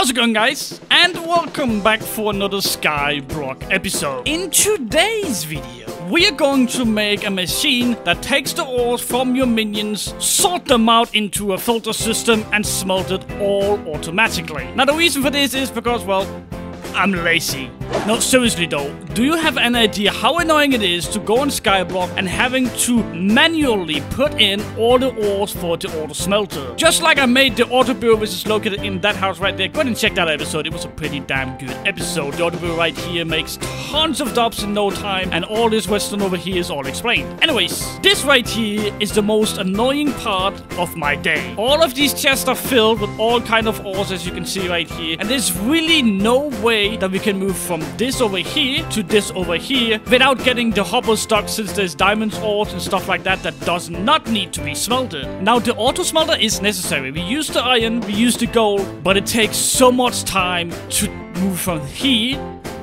How's it going, guys? And welcome back for another Skyblock episode. In today's video, we are going to make a machine that takes the ores from your minions, sort them out into a filter system, and smelt it all automatically. Now, the reason for this is because, well, I'm lazy. No, seriously though, do you have an idea how annoying it is to go on Skyblock and having to manually put in all the ores for the auto smelter? Just like I made the auto bureau, which is located in that house right there. Go ahead and check that episode. It was a pretty damn good episode. The auto bureau right here makes tons of jobs in no time, and all this redstone over here is all explained. Anyways, this right here is the most annoying part of my day. All of these chests are filled with all kind of ores, as you can see right here, and there's really no way that we can move from this over here to this over here without getting the hopper stuck, since there's diamonds, ores and stuff like that that does not need to be smelted. Now, the auto smelter is necessary. We use the iron, we use the gold, but it takes so much time to move from here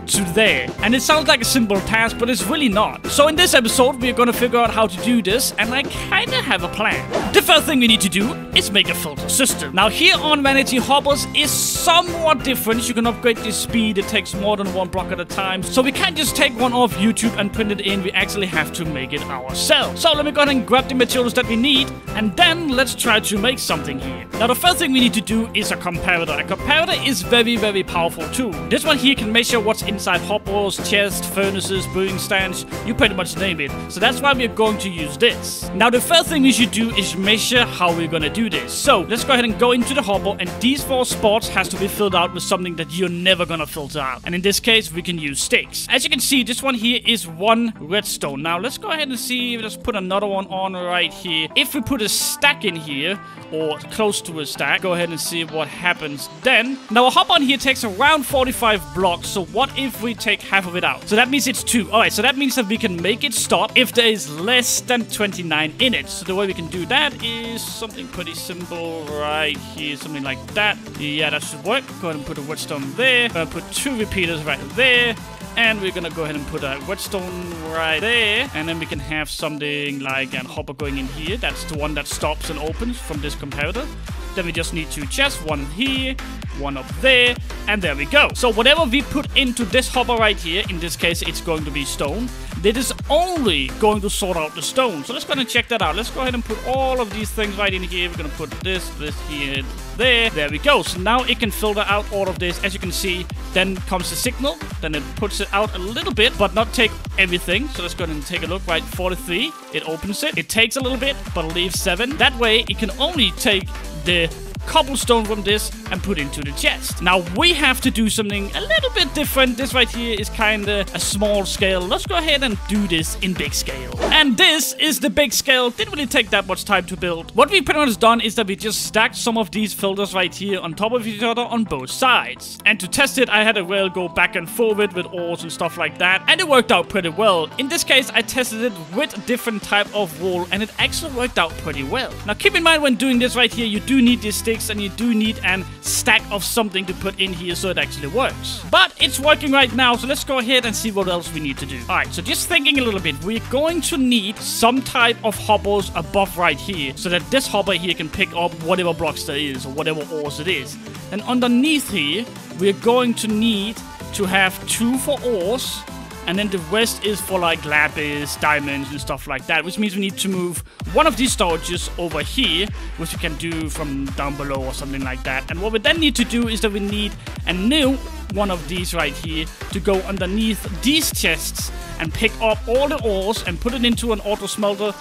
to there. And it sounds like a simple task, but it's really not. So in this episode, we're gonna figure out how to do this, and I kinda have a plan. The first thing we need to do is make a filter system. Now, here on Vanity, hoppers is somewhat different. You can upgrade the speed. It takes more than one block at a time. So we can't just take one off YouTube and print it in. We actually have to make it ourselves. So let me go ahead and grab the materials that we need, and then let's try to make something here. Now, the first thing we need to do is a comparator. A comparator is very, very powerful tool. This one here can measure what's inside hoppers, chests, furnaces, brewing stands, you pretty much name it. So that's why we're going to use this. Now, the first thing we should do is measure how we're gonna do this. So let's go ahead and go into the hopper, and these 4 spots has to be filled out with something that you're never gonna filter out. And in this case, we can use sticks. As you can see, this one here is 1 redstone. Now let's go ahead and see, let's put another one on right here. If we put a stack in here, or close to a stack, go ahead and see what happens then. Now, a hopper on here takes around 45 blocks, so what if we take half of it out? So that means it's 2. Alright, so that means that we can make it stop if there is less than 29 in it. So the way we can do that is something pretty simple right here, something like that. Yeah, that should work. Go ahead and put a redstone there. Put 2 repeaters right there. And we're gonna go ahead and put a redstone right there. And then we can have something like a hopper going in here. That's the one that stops and opens from this comparator. Then we just need 2 chests, 1 here, 1 up there, and there we go. So whatever we put into this hopper right here, in this case it's going to be stone, that is only going to sort out the stone. So let's go ahead and check that out. Let's go ahead and put all of these things right in here. We're gonna put this here, there. There we go. So now it can filter out all of this. As you can see, then comes the signal. Then it puts it out a little bit, but not take everything. So let's go ahead and take a look. Right, 43. It opens it. It takes a little bit, but leaves 7. That way, it can only take the cobblestone from this and put into the chest. Now, we have to do something a little bit different. This right here is kind of a small scale. Let's go ahead and do this in big scale. And this is the big scale. Didn't really take that much time to build. What we pretty much done is that we just stacked some of these filters right here on top of each other on both sides. And to test it, I had a rail go back and forward with ores and stuff like that, and it worked out pretty well. In this case, I tested it with a different type of wool, and it actually worked out pretty well. Now, keep in mind when doing this right here, you do need these sticks, and you do need a stack of something to put in here so it actually works. But it's working right now, so let's go ahead and see what else we need to do. Alright, so just thinking a little bit, we're going to need some type of hoppers above right here, so that this hopper here can pick up whatever blocks there is, or whatever ores it is. And underneath here, we're going to need to have 2 for ores, and then the rest is for like lapis, diamonds, and stuff like that, which means we need to move one of these storages over here, which we can do from down below or something like that. And what we then need to do is that we need a new one of these right here to go underneath these chests and pick up all the ores and put it into an auto smelter,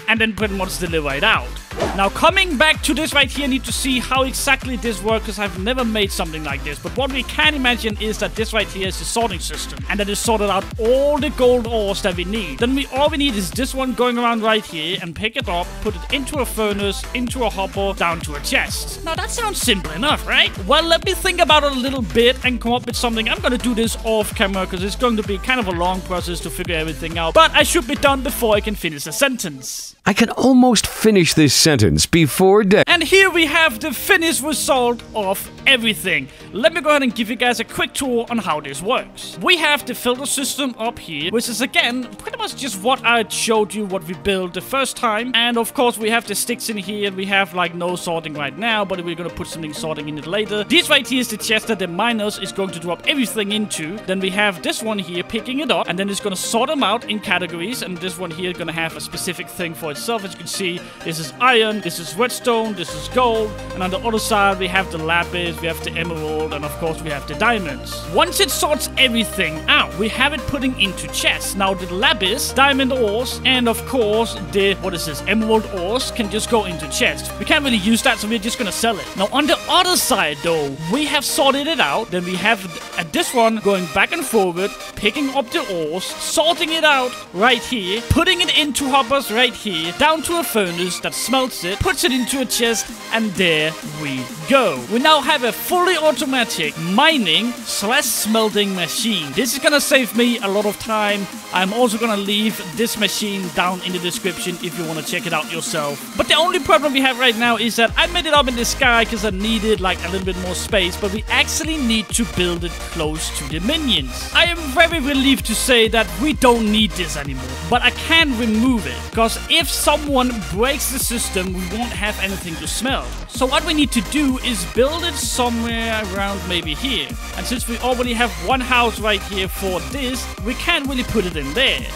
and then pretty much deliver it out. Now, coming back to this right here, I need to see how exactly this works, because I've never made something like this. But what we can imagine is that this right here is the sorting system, and that it sorted out all the gold ores that we need. Then all we need is this one going around right here and pick it up, put it into a furnace, into a hopper, down to a chest. Now, that sounds simple enough, right? Well, let me think about it a little bit and come up with something. I'm gonna do this off camera, because it's going to be kind of a long process to figure everything out. But I should be done before I can finish a sentence. I can almost finish this sentence before day. And here we have the finished result of everything. Let me go ahead and give you guys a quick tour on how this works. We have the filter system up here, which is again pretty much just what I showed you, what we built the first time. And of course we have the sticks in here. We have like no sorting right now, but we're gonna put something sorting in it later. This right here is the chest that the miners is going to drop everything into. Then we have this one here picking it up, and then it's gonna sort them out in categories. And this one here is gonna have a specific thing for itself. As you can see, this is iron, this is redstone, this is gold, and on the other side we have the lapis, we have the emerald, and of course we have the diamonds. Once it sorts everything out, we have it putting into chests. Now the lapis, diamond ores, and of course the, what is this, emerald ores can just go into chests. We can't really use that, so we're just gonna sell it. Now on the other side though, we have sorted it out. Then we have this one going back and forward, picking up the ores, sorting it out right here, putting it into hoppers right here, down to a furnace that smelts it, puts it into a chest, and there we go. We now have a fully automatic mining / smelting machine. This is gonna save me a lot of time. I'm also gonna leave this machine down in the description if you want to check it out yourself. But the only problem we have right now is that I made it up in the sky because I needed like a little bit more space, but we actually need to build it close to the minions. I am very relieved to say that we don't need this anymore, but I can remove it because if someone breaks the system, we won't have anything to smell. So what we need to do is build it somewhere around maybe here. And since we already have one house right here for this, we can't really put it in there.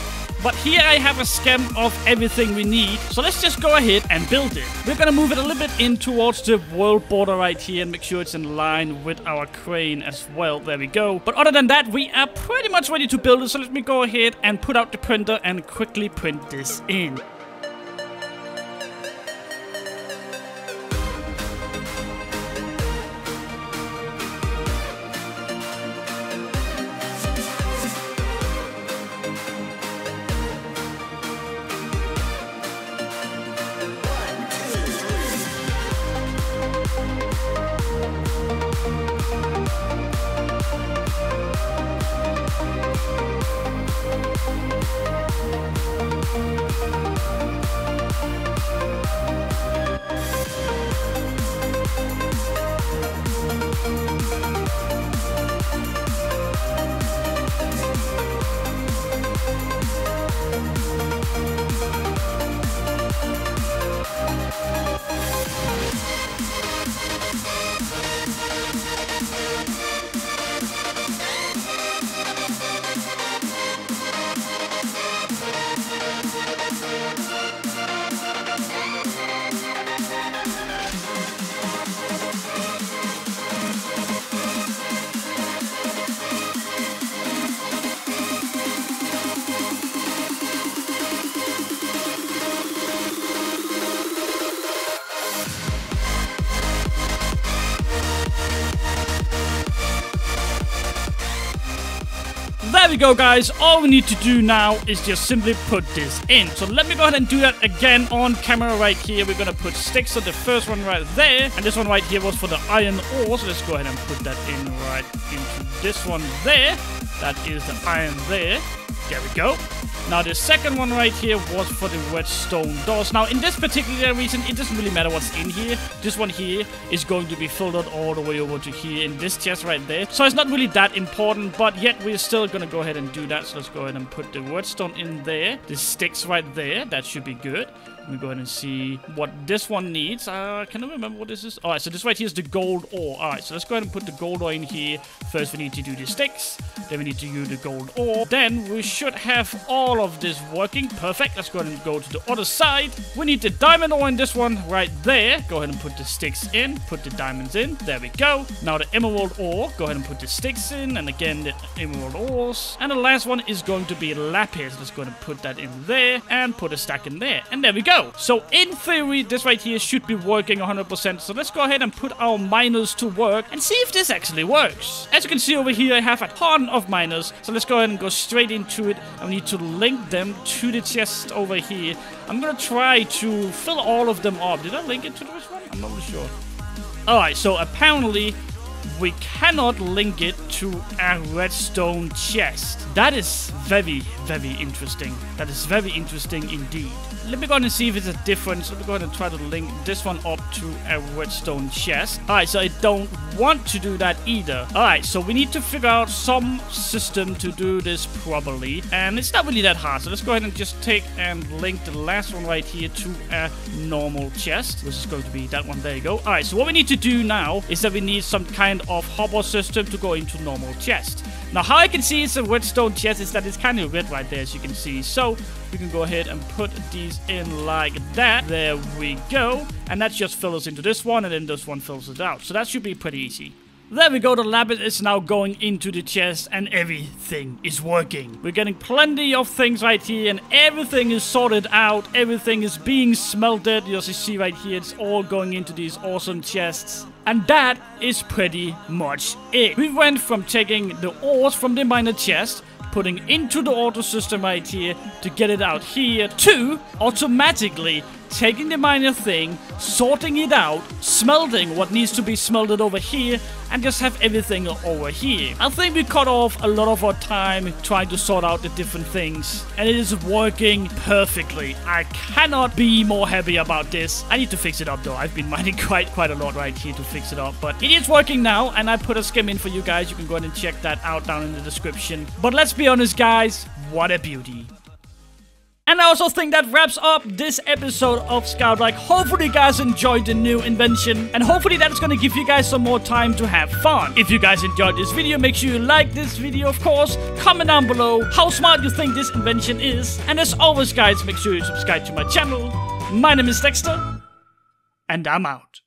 But here I have a scan of everything we need. So let's just go ahead and build it. We're gonna move it a little bit in towards the world border right here and make sure it's in line with our crane as well. There we go. But other than that, we are pretty much ready to build it. So let me go ahead and put out the printer and quickly print this in. There we go, guys. All we need to do now is just simply put this in. So let me go ahead and do that again on camera right here. We're gonna put sticks. So the first one right there, and this one right here was for the iron ore. So let's go ahead and put that in right into this one there. That is the iron there. There we go. Now the second one right here was for the redstone doors. Now in this particular reason, it doesn't really matter what's in here. This one here is going to be filtered all the way over to here in this chest right there. So it's not really that important, but yet we're still gonna go ahead and do that. So let's go ahead and put the redstone in there. The sticks right there. That should be good. Let me go ahead and see what this one needs. Can I remember what this is? Alright, so this right here is the gold ore. Alright, so let's go ahead and put the gold ore in here. First, we need to do the sticks. Then we need to use the gold ore. Then we should have all of this working. Perfect. Let's go ahead and go to the other side. We need the diamond ore in this one right there. Go ahead and put the sticks in. Put the diamonds in. There we go. Now the emerald ore. Go ahead and put the sticks in. And again, the emerald ores. And the last one is going to be lapis. Let's go ahead and put that in there. And put a stack in there. And there we go. So in theory, this right here should be working 100%. So let's go ahead and put our miners to work and see if this actually works. As you can see over here, I have a ton of miners. So let's go ahead and go straight into it. I need to link them to the chest over here. I'm gonna try to fill all of them up. Did I link it to this one? I'm not really sure. Alright, so apparently we cannot link it to a redstone chest. That is very, very interesting. That is very interesting indeed. let me go ahead and see if it's a difference. Let me go ahead and try to link this one up to a redstone chest. Alright, so I don't want to do that either. Alright, so we need to figure out some system to do this properly. And it's not really that hard. So let's go ahead and just take and link the last one right here to a normal chest. This is going to be that one. There you go. Alright, so what we need to do now is that we need some kind of hopper system to go into normal chest. Now, how I can see it's a redstone chest is that it's kind of red right there, as you can see. So we can go ahead and put these in like that. There we go. And that just fills into this one, and then this one fills it out. So that should be pretty easy. There we go, the lapis is now going into the chest and everything is working. We're getting plenty of things right here and everything is sorted out. Everything is being smelted. As you see right here, it's all going into these awesome chests. And that is pretty much it. We went from taking the ores from the miner chest, putting into the auto system right here to get it out here, to automatically taking the miner thing, sorting it out, smelting what needs to be smelted over here, and just have everything over here. I think we cut off a lot of our time trying to sort out the different things, and it is working perfectly. I cannot be more happy about this. I need to fix it up though. I've been mining quite a lot right here to fix it up, but it is working now, and I put a skim in for you guys. You can go ahead and check that out down in the description. But let's be honest, guys, what a beauty. And I also think that wraps up this episode of Skyblock. Hopefully you guys enjoyed the new invention, and hopefully that is going to give you guys some more time to have fun. If you guys enjoyed this video, make sure you like this video, of course. Comment down below how smart you think this invention is. And as always, guys, make sure you subscribe to my channel. My name is Dexter, and I'm out.